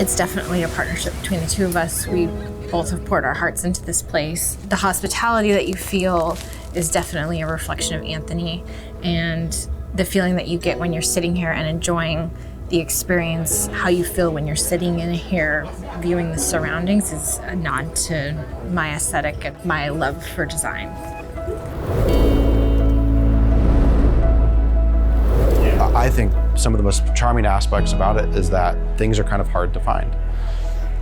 it's definitely a partnership between the two of us. We both have poured our hearts into this place. The hospitality that you feel is definitely a reflection of Anthony, and the feeling that you get when you're sitting here and enjoying the experience, how you feel when you're sitting in here viewing the surroundings, is a nod to my aesthetic and my love for design. I think some of the most charming aspects about it is that things are kind of hard to find.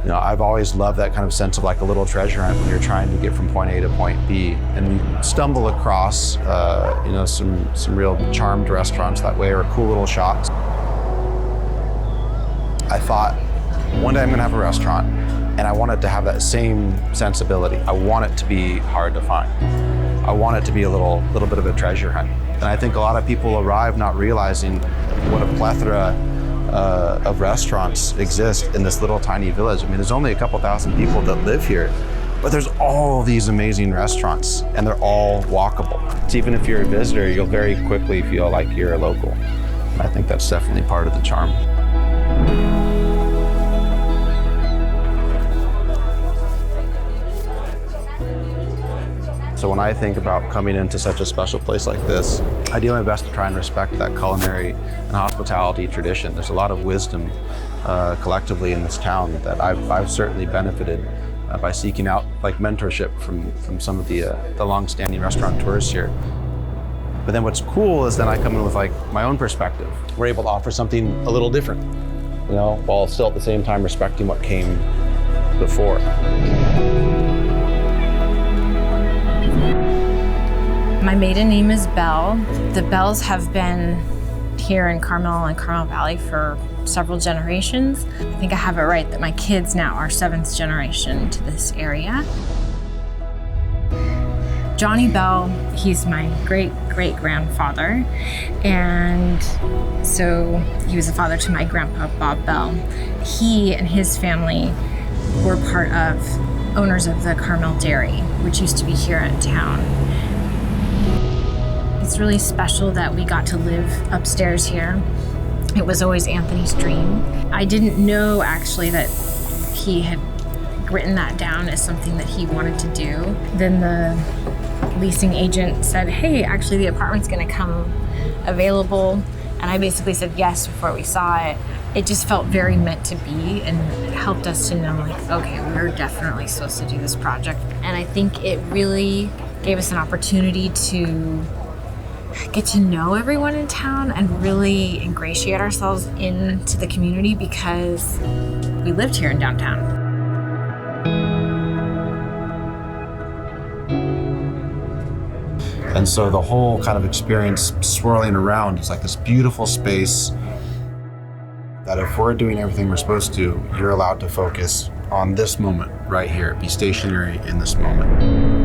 You know, I've always loved that kind of sense of like a little treasure hunt when you're trying to get from point A to point B, and we stumble across, some real charmed restaurants that way, or cool little shops. I thought, one day I'm gonna have a restaurant, and I want it to have that same sensibility. I want it to be hard to find. I want it to be a little bit of a treasure hunt. And I think a lot of people arrive not realizing what a plethora of restaurants exist in this little tiny village. I mean, there's only a couple thousand people that live here, but there's all these amazing restaurants, and they're all walkable. So even if you're a visitor, you'll very quickly feel like you're a local. And I think that's definitely part of the charm. So when I think about coming into such a special place like this, I do my best to try and respect that culinary and hospitality tradition. There's a lot of wisdom collectively in this town that I've certainly benefited by seeking out like mentorship from some of the long-standing restaurateurs here. But then what's cool is then I come in with like my own perspective. We're able to offer something a little different, you know, while still at the same time respecting what came before. My maiden name is Belle. The Belles have been here in Carmel and Carmel Valley for several generations. I think I have it right that my kids now are 7th generation to this area. Johnny Bell, he's my great-great-grandfather, and so he was the father to my grandpa, Bob Bell. He and his family were part of owners of the Carmel Dairy, which used to be here in town. It's really special that we got to live upstairs here. It was always Anthony's dream. I didn't know actually that he had written that down as something that he wanted to do. Then the leasing agent said, hey, actually the apartment's gonna come available. And I basically said yes before we saw it. It just felt very meant to be, and it helped us to know like, okay, we're definitely supposed to do this project. And I think it really gave us an opportunity to get to know everyone in town and really ingratiate ourselves into the community because we lived here in downtown. And so the whole kind of experience swirling around is like this beautiful space that if we're doing everything we're supposed to, you're allowed to focus on this moment right here, be stationary in this moment.